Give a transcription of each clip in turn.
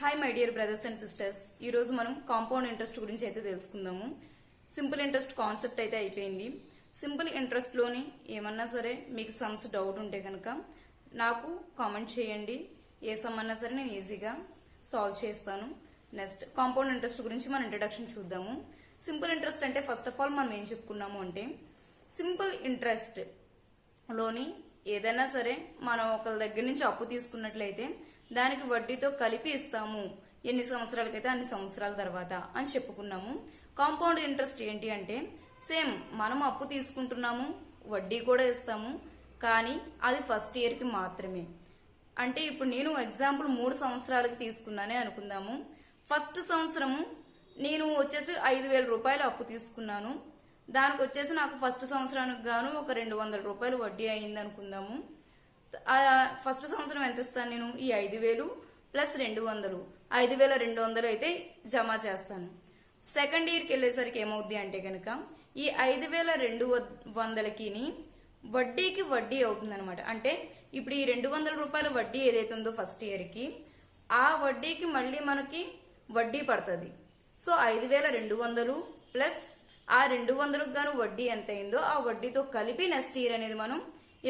Hi my dear brothers and sisters, ఈరోజు మనం compound interest గురించి అయితే తెలుసుకుందాము. సింపుల్ ఇంట్రెస్ట్ కాన్సెప్ట్ అయితే అయిపోయింది. సింపుల్ ఇంట్రెస్ట్లోని ఏమన్నా సరే మీకు సమ్స్ డౌట్ ఉంటే కనుక నాకు కామెంట్ చేయండి. ఏ సమ్ అన్నా సరే నేను ఈజీగా సాల్వ్ చేస్తాను. నెక్స్ట్ కాంపౌండ్ ఇంట్రెస్ట్ గురించి మన ఇంట్రడక్షన్ చూద్దాము. సింపుల్ ఇంట్రెస్ట్ అంటే ఫస్ట్ ఆఫ్ ఆల్ మనం ఏం చెప్పుకున్నాము అంటే సింపుల్ ఇంట్రెస్ట్ లోని ఏదైనా సరే మనం ఒకరి దగ్గర నుంచి అప్పు తీసుకున్నట్లయితే దానికి వడ్డీతో కలిపి ఇస్తాము, ఎన్ని సంవత్సరాలకైతే అన్ని సంవత్సరాల తర్వాత అని చెప్పుకున్నాము. కాంపౌండ్ ఇంట్రెస్ట్ ఏంటి అంటే సేమ్ మనం అప్పు తీసుకుంటున్నాము, వడ్డీ కూడా ఇస్తాము, కానీ అది ఫస్ట్ ఇయర్ కి మాత్రమే. అంటే ఇప్పుడు నేను ఎగ్జాంపుల్ 3 సంవత్సరాలకి తీసుకున్నానే అనుకుందాము. ఫస్ట్ సంవత్సరము నేను వచ్చేసి 5,000 రూపాయలు అప్పు తీసుకున్నాను. దానికి వచ్చేసి నాకు ఫస్ట్ సంవత్సరానికి గాను ఒక 200 రూపాయలు వడ్డీ అయింది అనుకుందాము. ఫస్ట్ సంవత్సరం ఎంత ఇస్తాను నేను? ఈ 5,000 ప్లస్ 200, 5,200 అయితే జమ చేస్తాను. సెకండ్ ఇయర్కి వెళ్ళేసరికి ఏమవుద్ది అంటే కనుక ఈ 5,200కి వడ్డీకి వడ్డీ అవుతుంది అనమాట. అంటే ఇప్పుడు ఈ 200 రూపాయల వడ్డీ ఏదైతే ఉందో ఫస్ట్ ఇయర్కి, ఆ వడ్డీకి మళ్ళీ మనకి వడ్డీ పడుతుంది. సో 5,200 ప్లస్ ఆ 200కు గాను వడ్డీ ఎంత అయిందో ఆ వడ్డీతో కలిపి నెక్స్ట్ ఇయర్ అనేది మనం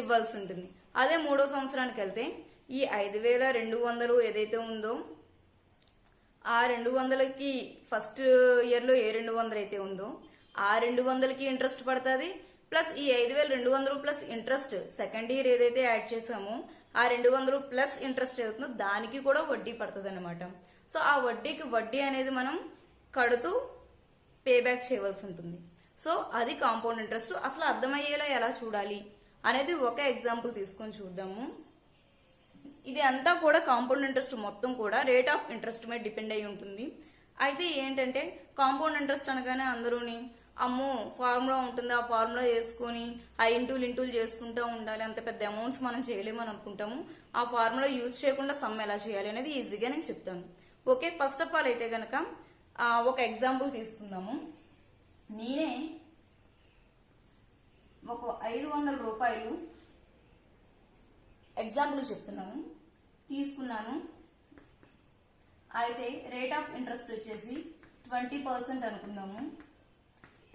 ఇవ్వాల్సి ఉంటుంది. అదే 3వ సంవత్సరానికి వెళ్తే ఈ 5,200 ఏదైతే ఉందో ఆ 200కి ఫస్ట్ ఇయర్ లో ఏ 200 అయితే ఉందో ఆ 200కి ఇంట్రెస్ట్ పడుతుంది. ప్లస్ ఈ 5,200 ప్లస్ ఇంట్రెస్ట్ సెకండ్ ఇయర్ ఏదైతే యాడ్ చేసామో ఆ 200 ప్లస్ ఇంట్రెస్ట్ అవుతుందో దానికి కూడా వడ్డీ పడుతుంది అనమాట. సో ఆ వడ్డీకి వడ్డీ అనేది మనం కడుతూ పే బ్యాక్ చేయవలసి ఉంటుంది. సో అది కాంపౌండ్ ఇంట్రెస్ట్. అసలు అర్థమయ్యేలా ఎలా చూడాలి అనేది ఒక ఎగ్జాంపుల్ తీసుకొని చూద్దాము. ఇది అంతా కూడా కాంపౌండ్ ఇంట్రెస్ట్ మొత్తం కూడా రేట్ ఆఫ్ ఇంట్రెస్ట్ మీద డిపెండ్ అయి ఉంటుంది. అయితే ఏంటంటే కాంపౌండ్ ఇంట్రెస్ట్ అనగానే అందరూని అమ్మో ఫార్ములా ఉంటుంది, ఆ ఫార్ములా వేసుకొని ఆ ఇంటూలు చేసుకుంటూ ఉండాలి, అంత పెద్ద అమౌంట్స్ మనం చేయలేమని అనుకుంటాము. ఆ ఫార్ములా యూజ్ చేయకుండా సమ్ ఎలా చేయాలి అనేది ఈజీగా నేను చెప్తాను. ఓకే, ఫస్ట్ ఆఫ్ ఆల్ అయితే కనుక ఒక ఎగ్జాంపుల్ తీసుకుందాము. నేనే ఒక 500 రూపాయలు ఎగ్జాంపుల్ చెప్తున్నాను తీసుకున్నాను. అయితే రేట్ ఆఫ్ ఇంట్రెస్ట్ వచ్చేసి 20% అనుకుందాము.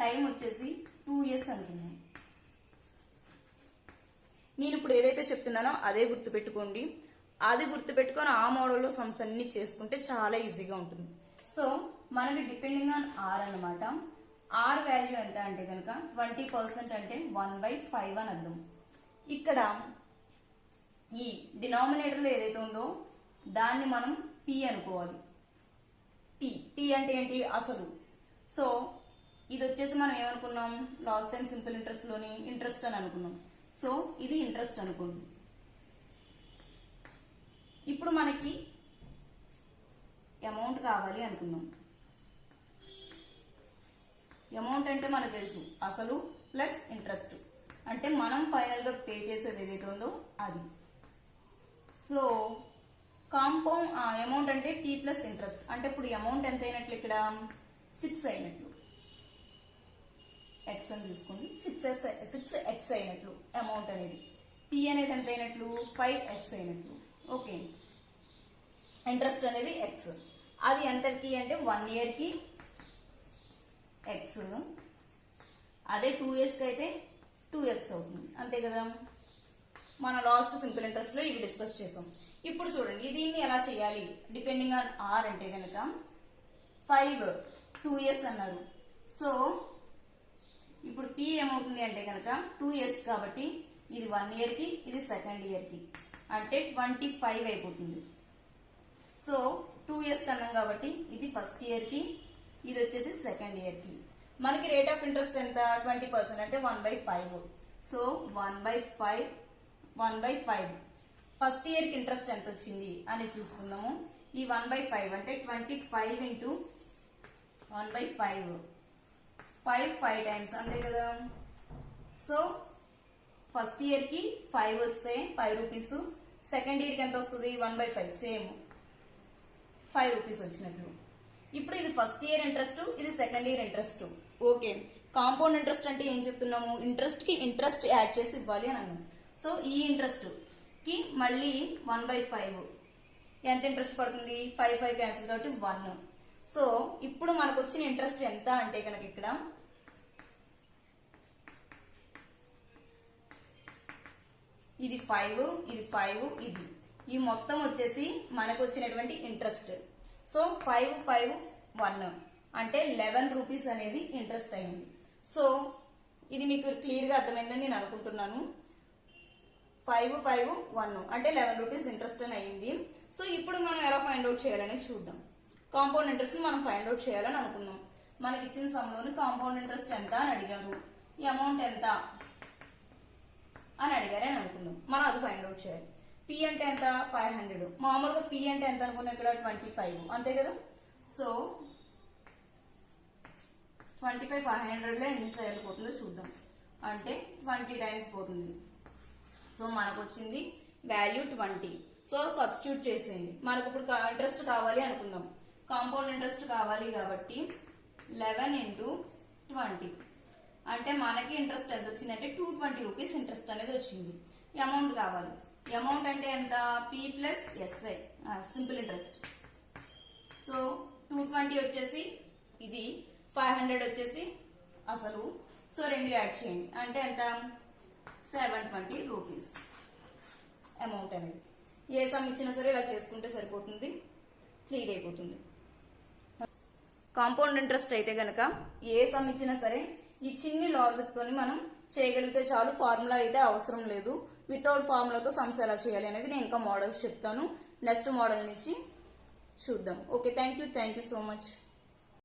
టైం వచ్చేసి 2 years అనుకుందాం. నేను ఇప్పుడు ఏదైతే చెప్తున్నానో అదే గుర్తుపెట్టుకోండి. అది గుర్తుపెట్టుకొని ఆ మోడల్లో సమ్స్ అన్ని చేసుకుంటే చాలా ఈజీగా ఉంటుంది. సో మనకి డిపెండింగ్ ఆన్ ఆర్ అనమాట. ఆర్ వాల్యూ ఎంత అంటే కనుక 20% అంటే 1/5 అని అర్థం. ఇక్కడ ఈ డినామినేటర్ లో ఏదైతే ఉందో దాన్ని మనం పి అనుకోవాలి. పి అంటే ఏంటి? అసలు. సో ఇది వచ్చేసి మనం ఏమనుకున్నాం లాస్ట్ టైం సింపుల్ ఇంట్రెస్ట్ లోని ఇంట్రెస్ట్ అని అనుకున్నాం. సో ఇది ఇంట్రెస్ట్ అనుకోండి. ఇప్పుడు మనకి అమౌంట్ కావాలి అనుకున్నాం. అమౌంట్ అంటే మనకు తెలుసు అసలు ప్లస్ ఇంట్రెస్ట్, అంటే మనం ఫైనల్ గా పే చేసేది ఏదైతే ఉందో అది. సో కాంపౌండ్ అమౌంట్ అంటే టీ ప్లస్ ఇంట్రెస్ట్, అంటే ఇప్పుడు అమౌంట్ ఎంత అయినట్లు? ఇక్కడ 6 అయినట్లు. ఎక్స్ అని తీసుకోండి. 6x అయినట్లు అమౌంట్ అనేది. పి అనేది ఎంత అయినట్లు? 5x అయినట్లు. ఓకే, ఇంట్రెస్ట్ అనేది ఎక్స్. అది ఎంతకి అంటే 1 year కి ఎక్స్. అదే 2 years కి అయితే 2x అవుతుంది. అంతే కదా. మనం లాస్ట్ సింపుల్ ఇంట్రెస్ట్ లో ఇవి డిస్కస్ చేసాం. ఇప్పుడు చూడండి దీన్ని ఎలా చేయాలి. డిపెండింగ్ ఆన్ ఆర్ అంటే కనుక 5 2 years అన్నారు. సో ఇప్పుడు టీ ఏమవుతుంది అంటే కనుక 2 years కాబట్టి ఇది 1 year కి, ఇది సెకండ్ ఇయర్ కి, అంటే 25 అయిపోతుంది. సో 2 years అన్నాం కాబట్టి ఇది ఫస్ట్ ఇయర్ కి, ఇది వచ్చేసి సెకండ్ ఇయర్ కి. మనకి రేట్ ఆఫ్ ఇంట్రెస్ట్ ఎంత? 20% అంటే 1/5. సో 1/5 ఫస్ట్ ఇయర్ కి ఇంట్రెస్ట్ ఎంత వచ్చింది అని చూసుకుందాము. ఈ 1/5 అంటే 25 ఇంటూ 1/5 5 టైమ్స్, అంతే కదా. సో ఫస్ట్ ఇయర్ కి 5 వస్తే 5 రూపీస్, సెకండ్ ఇయర్ కి ఎంత వస్తుంది? 1/5 సేమ్ 5 రూపీస్ వచ్చినట్లు. ఇప్పుడు ఇది ఫస్ట్ ఇయర్ ఇంట్రెస్ట్, ఇది second year interest. Okay, compound interest అంటే ఏం చెప్తున్నాము? ఇంట్రెస్ట్ కి ఇంట్రెస్ట్ యాడ్ చేసి ఇవ్వాలి అని అన్నాము. సో ఈ ఇంట్రెస్ట్ కి మళ్ళీ 1/5 ఎంత ఇంట్రెస్ట్ పడుతుంది 5 5 క్యాన్సిల్ కాబట్టి 1. సో ఇప్పుడు మనకు వచ్చిన ఇంట్రెస్ట్ ఎంత అంటే కనుక ఇక్కడ ఇది 5 ఇది 5 ఇది ఈ మొత్తం వచ్చేసి మనకు వచ్చినటువంటి ఇంట్రెస్ట్. సో 5 5 1 అంటే 11 రూపీస్ అనేది ఇంట్రెస్ట్ అయింది. సో ఇది మీకు క్లియర్ గా అర్థమైందని నేను అనుకుంటున్నాను. 5 5 1 అంటే 11 రూపీస్ ఇంట్రెస్ట్ అని అయింది. సో ఇప్పుడు మనం ఎలా ఫైండ్ అవుట్ చేయాలనేది చూద్దాం. కాంపౌండ్ ఇంట్రెస్ట్ మనం ఫైండ్ అవుట్ చేయాలని అనుకుందాం. మనకి ఇచ్చిన సమ్లోని కాంపౌండ్ ఇంట్రెస్ట్ ఎంత అని అడిగారు, ఈ అమౌంట్ ఎంత అని అడిగారు అని అనుకుందాం. మనం అది ఫైండ్ అవుట్ చేయాలి. పి అంటే ఎంత 500. మామూలుగా పి అంటే ఎంత అనుకున్నాం ఇక్కడ 25 అంతే కదా. సో 25 500 లో ఎన్ని సార్లు పోతుందో చూద్దాం. అంటే 20 టైమ్స్ పోతుంది. సో మనకు వచ్చింది వాల్యూ 20. సో సబ్స్టిట్యూట్ చేసేయండి. మనకు ఇప్పుడు ఇంట్రెస్ట్ కావాలి అనుకుందాం. కాంపౌండ్ ఇంట్రెస్ట్ కావాలి కాబట్టి 11 into 20 అంటే మనకి ఇంట్రెస్ట్ ఎంత వచ్చిందంటే 220 రూపీస్ ఇంట్రెస్ట్ అనేది వచ్చింది. అమౌంట్ కావాలి. అమౌంట్ అంటే ఎంత P plus SI simple interest. So 220 వచ్చేసి ఇది 500 వచ్చేసి అసలు. సో రెండు యాడ్ చేయండి అంటే ఎంత 720 రూపీస్ అమౌంట్ అనేది. ఏ సమ్ ఇచ్చినా సరే ఇలా చేసుకుంటే సరిపోతుంది, క్లియర్ అయిపోతుంది. కాంపౌండ్ ఇంట్రెస్ట్ అయితే గనక ఏ సమ్ ఇచ్చినా సరే ఈ చిన్ని లాజిక్ తోని మనం చేయగలిగితే చాలు. ఫార్ములా అయితే అవసరం లేదు. వితౌట్ ఫార్ములాతో సమ్స్ ఎలా చేయాలి అనేది నేను ఇంకా మోడల్స్ చెప్తాను. నెక్స్ట్ మోడల్ నుంచి చూద్దాం. Okay, thank you so much.